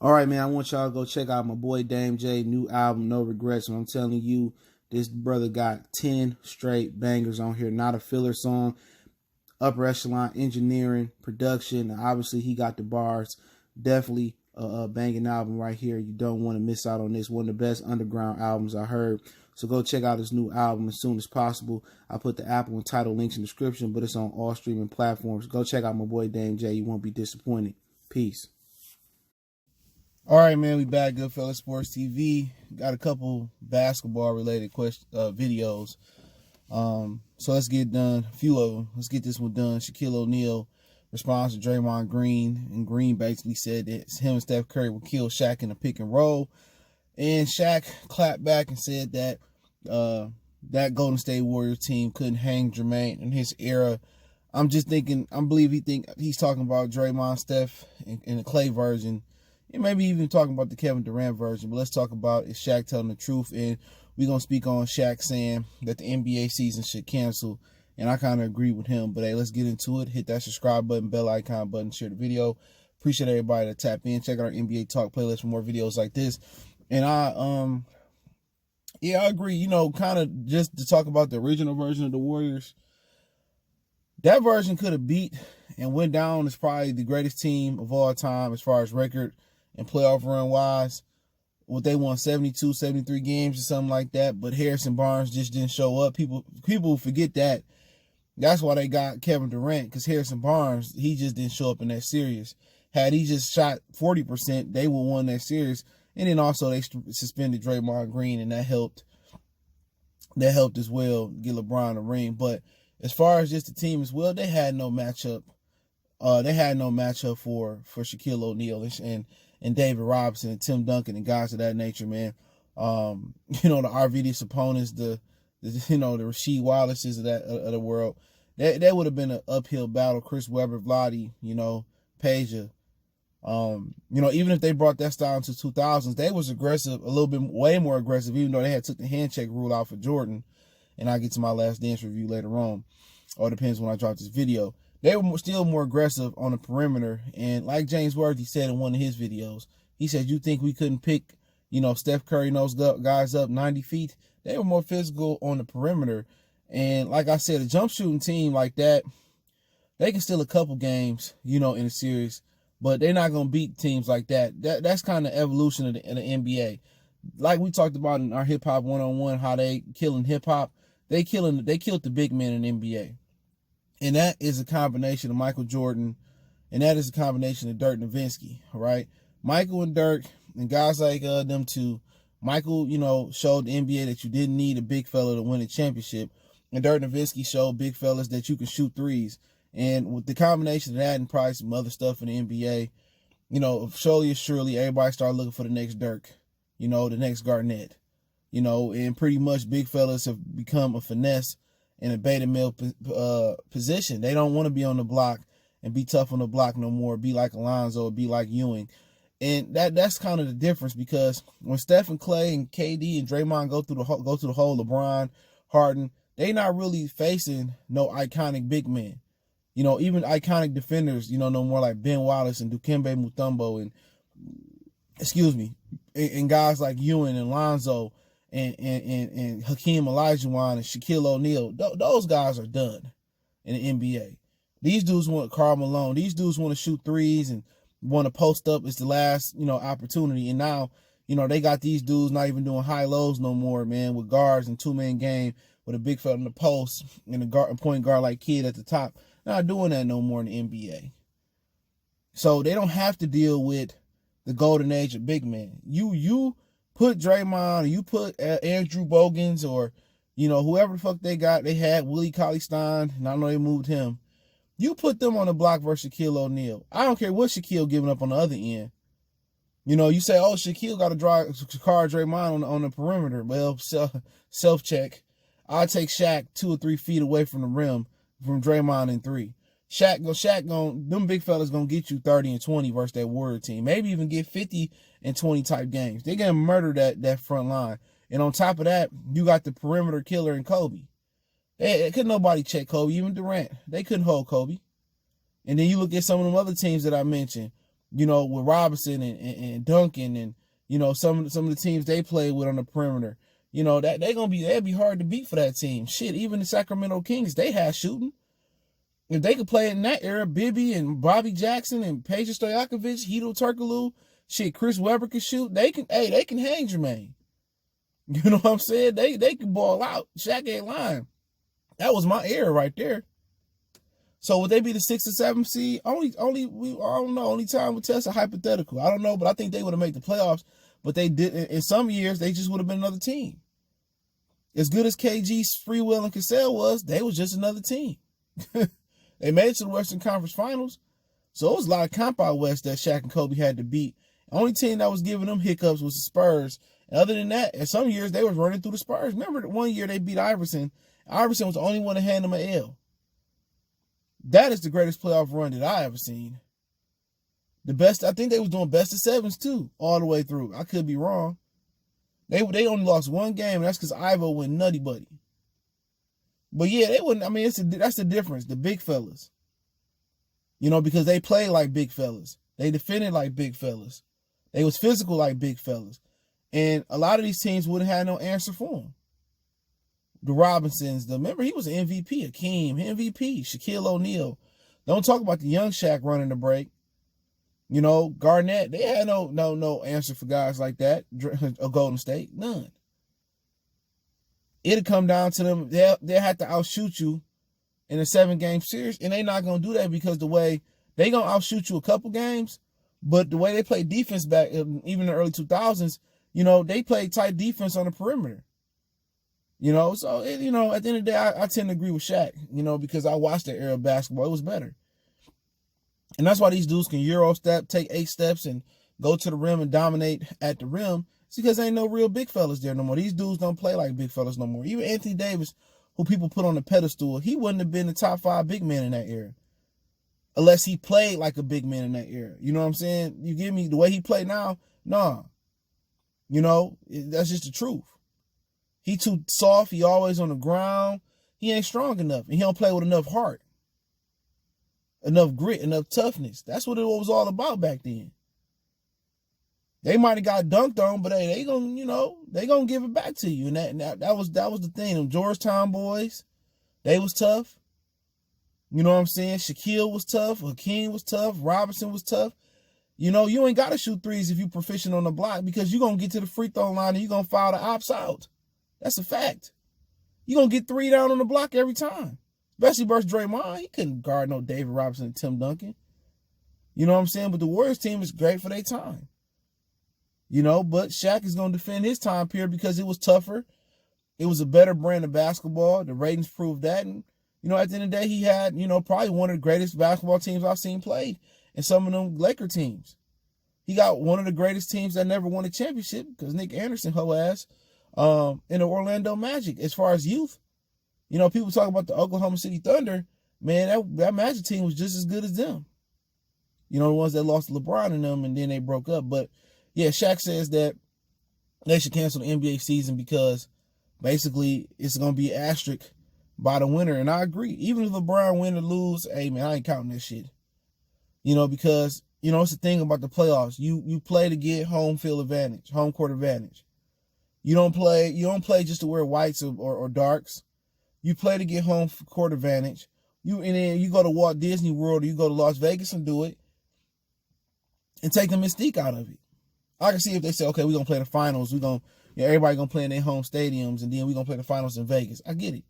All right, man, I want y'all to go check out my boy Dame J new album, No Regrets. And I'm telling you, this brother got 10 straight bangers on here, not a filler song. Upper echelon engineering, production, and obviously he got the bars. Definitely a banging album right here. You don't want to miss out on this. One of the best underground albums I heard. So go check out his new album as soon as possible. I'll put the Apple and Tidal links in the description, but it's on all streaming platforms. Go check out my boy Dame J. You won't be disappointed. Peace. All right, man, we back. Goodfellas Sports TV. Got a couple basketball related videos. So let's get done. A few of them. Let's get this one done. Shaquille O'Neal responds to Draymond Green, and Green basically said that him and Steph Curry will kill Shaq in a pick and roll. And Shaq clapped back and said that that Golden State Warriors team couldn't hang Jermaine in his era. I'm just thinking, I believe he's talking about Draymond, Steph, in the Clay version. And maybe even talking about the Kevin Durant version. But let's talk about is Shaq telling the truth. And we're going to speak on Shaq saying that the NBA season should cancel. And I kind of agree with him. But hey, let's get into it. Hit that subscribe button, bell icon button, share the video. Appreciate everybody that tap in. Check out our NBA Talk playlist for more videos like this. And I agree. You know, kind of just to talk about the original version of the Warriors. That version could have beat and went down as probably the greatest team of all time as far as record and playoff run wise. What they won 72, 73 games or something like that. But Harrison Barnes just didn't show up. People forget that. That's why they got Kevin Durant, because Harrison Barnes, he just didn't show up in that series. Had he just shot 40%, they would have won that series. And then also they suspended Draymond Green, and that helped. That helped as well get LeBron a ring. But as far as just the team as well, they had no matchup. They had no matchup for Shaquille O'Neal and David Robinson and Tim Duncan and guys of that nature, man. You know, the Arvidas opponents, the Rasheed Wallaces of the world. That would have been an uphill battle. Chris Webber, Vlade, Peja. Even if they brought that style into 2000s, they was aggressive, a little bit way more aggressive, even though they had took the hand check rule out for Jordan. And I'll get to my last dance review later on. Or it depends when I drop this video. They were still more aggressive on the perimeter. And like James Worthy said in one of his videos, he said, you think we couldn't pick, Steph Curry and those guys up 90 feet? They were more physical on the perimeter. And like I said, a jump shooting team like that, they can steal a couple games, in a series. But they're not going to beat teams like that. That's kind of evolution of the NBA. Like we talked about in our Hip Hop 101, how they killing hip hop. They killed the big men in the NBA. And that is a combination of Michael Jordan, and that is a combination of Dirk Nowitzki, right? Michael and Dirk and guys like them two. Michael, showed the NBA that you didn't need a big fella to win a championship. And Dirk Nowitzki showed big fellas that you can shoot threes. And with the combination of that and probably some other stuff in the NBA, slowly or surely, everybody started looking for the next Dirk, the next Garnett, and pretty much big fellas have become a finesse in a beta male position. They don't want to be on the block and be tough on the block no more, be like Alonzo or be like Ewing. And that's kind of the difference, because when Steph and Clay and KD and Draymond go through the hole, LeBron, Harden, they not really facing no iconic big men. Even iconic defenders, no more like Ben Wallace and Dikembe Mutombo and guys like Ewing and Lonzo and Hakeem Olajuwon and Shaquille O'Neal. Those guys are done in the NBA. These dudes want Karl Malone. These dudes want to shoot threes and want to post up. It's the last, opportunity. And now, they got these dudes not even doing high lows no more, man, with guards and two-man game with a big fella in the post and a point guard like Kidd at the top. Not doing that no more in the NBA. So they don't have to deal with the golden age of big men. You put Draymond, or you put Andrew Bogans, or whoever the fuck they had Willie Cauley-Stein, and I know they moved him. You put them on the block versus Shaquille O'Neal. I don't care what Shaquille giving up on the other end. You say, oh, Shaquille got to guard Draymond on the perimeter. Well, self check. I take Shaq 2 or 3 feet away from the rim from Draymond in 3. Them big fellas gonna get you 30 and 20 versus that Warrior team. Maybe even get 50 and 20 type games. They're gonna murder that front line. And on top of that, you got the perimeter killer in Kobe. Couldn't nobody check Kobe, even Durant. They couldn't hold Kobe. And then you look at some of them other teams that I mentioned. with Robinson and Duncan and, some of the teams they play with on the perimeter. That'd be hard to beat for that team. Shit, even the Sacramento Kings, they had shooting. If they could play in that era, Bibby and Bobby Jackson and Peja Stojakovic, Hedo Turkoglu, shit, Chris Webber can shoot. They can hang Jermaine. You know what I'm saying? They can ball out. Shaq ain't lying. That was my era right there. So would they be the 6th or 7th seed? I don't know. Only time will test a hypothetical. I don't know, but I think they would have made the playoffs. But they did in some years. They just would have been another team. As good as KG, Freewill, and Cassell was, they was just another team. They made it to the Western Conference Finals. So it was a lot of comp out west that Shaq and Kobe had to beat. The only team that was giving them hiccups was the Spurs. And other than that, in some years, they was running through the Spurs. Remember one year they beat Iverson. Iverson was the only one to hand them an L. That is the greatest playoff run that I ever seen. The best, I think they was doing best of sevens too, all the way through. I could be wrong. They only lost one game, and that's because Ivo went nutty buddy. But yeah, they wouldn't. I mean, that's the difference. The big fellas, because they played like big fellas. They defended like big fellas. They was physical like big fellas, and a lot of these teams wouldn't have no answer for them. The Robinsons, remember he was an MVP, Akeem, MVP, Shaquille O'Neal. Don't talk about the young Shaq running the break. Garnett, they had no answer for guys like that. A Golden State, none. It'll come down to them. They'll have to outshoot you in a 7-game series, and they're not going to do that because the way they going to outshoot you a couple games, but the way they play defense back, even in the early 2000s, they played tight defense on the perimeter. So, at the end of the day, I tend to agree with Shaq, because I watched that era of basketball. It was better. And that's why these dudes can Euro step, take 8 steps, and go to the rim and dominate at the rim. It's because ain't no real big fellas there no more. These dudes don't play like big fellas no more. Even Anthony Davis, who people put on the pedestal, he wouldn't have been the top 5 big man in that era. Unless he played like a big man in that era. You know what I'm saying? You give me the way he played now, nah. That's just the truth. He too soft. He always on the ground. He ain't strong enough. And he don't play with enough heart. Enough grit, enough toughness. That's what it was all about back then. They might have got dunked on, but hey, they gonna give it back to you. And that was the thing. Them Georgetown boys, they was tough. You know what I'm saying? Shaquille was tough. Hakeem was tough. Robinson was tough. You ain't got to shoot threes if you proficient on the block because you're going to get to the free throw line and you're going to foul the ops out. That's a fact. You're going to get 3 down on the block every time. Especially versus Draymond. He couldn't guard no David Robinson and Tim Duncan. You know what I'm saying? But the Warriors team is great for their time. But Shaq is going to defend his time period because it was tougher. It was a better brand of basketball. The ratings proved that. And, at the end of the day, he had, probably one of the greatest basketball teams I've seen played. And some of them Laker teams. He got one of the greatest teams that never won a championship because Nick Anderson, hoe ass, in the Orlando Magic. As far as youth, people talk about the Oklahoma City Thunder. Man, that Magic team was just as good as them. The ones that lost LeBron in them and then they broke up. But, yeah, Shaq says that they should cancel the NBA season because basically it's going to be an asterisk by the winner. And I agree. Even if LeBron win or lose, hey, man, I ain't counting that shit. Because, it's the thing about the playoffs. You play to get home field advantage, home court advantage. You don't play just to wear whites or darks. You play to get home court advantage. And then you go to Walt Disney World or you go to Las Vegas and do it and take the mystique out of it. I can see if they say, okay, we're going to play the finals. Everybody going to play in their home stadiums and then we're going to play the finals in Vegas. I get it.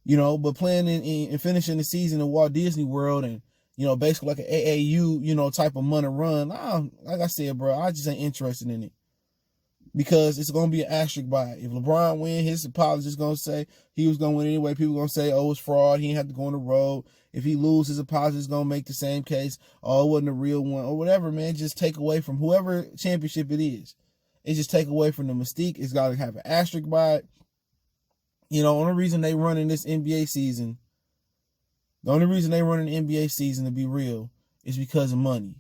But playing and finishing the season in Walt Disney World and, basically like an AAU, type of money run. Like I said, bro, I just ain't interested in it. Because it's going to be an asterisk by it. If LeBron win, his apologist is going to say he was going to win anyway. People going to say, oh, it's fraud. He didn't have to go on the road. If he loses, his apologist is going to make the same case. Oh, it wasn't a real one or whatever, man. Just take away from whoever championship it is. It just take away from the mystique. It's got to have an asterisk by it. Only reason they running this NBA season, to be real, is because of money.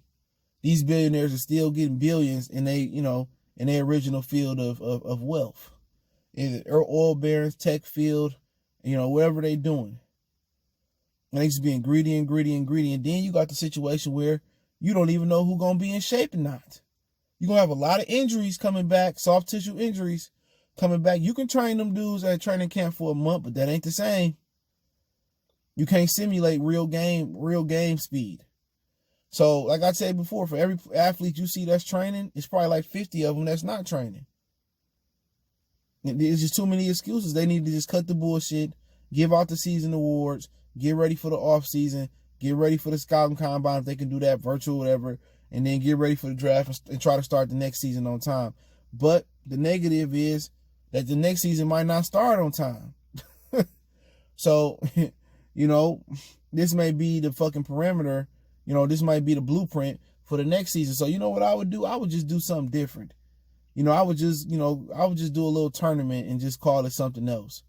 These billionaires are still getting billions in their original field of wealth. Either oil barons, tech field, whatever they doing. And they just being greedy. And then you got the situation where, you don't even know who's going to be in shape or not. You're going to have a lot of injuries coming back, soft tissue injuries coming back. You can train them dudes at training camp for a month, but that ain't the same. You can't simulate real game speed. So, like I said before, for every athlete you see that's training, it's probably like 50 of them that's not training. There's just too many excuses. They need to just cut the bullshit, give out the season awards, get ready for the off season, get ready for the scouting combine if they can do that virtual, whatever, and then get ready for the draft and try to start the next season on time. But the negative is that the next season might not start on time. So, you know, this may be the fucking perimeter. You know, this might be the blueprint for the next season. So, you know what I would do? I would just do something different. You know, I would just do a little tournament and just call it something else.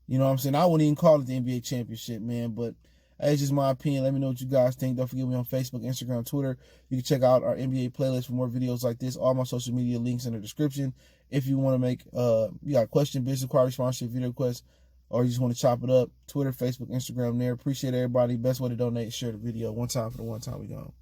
You know what I'm saying? I wouldn't even call it the NBA championship, man, but that's just my opinion. Let me know what you guys think. Don't forget me on Facebook, Instagram, Twitter. You can check out our NBA playlist for more videos like this. All my social media links in the description. If you want to make, you got a question, business inquiry, sponsorship, video request, or you just want to chop it up, Twitter, Facebook, Instagram there. Appreciate everybody. Best way to donate, share the video. One time for the one time we gone.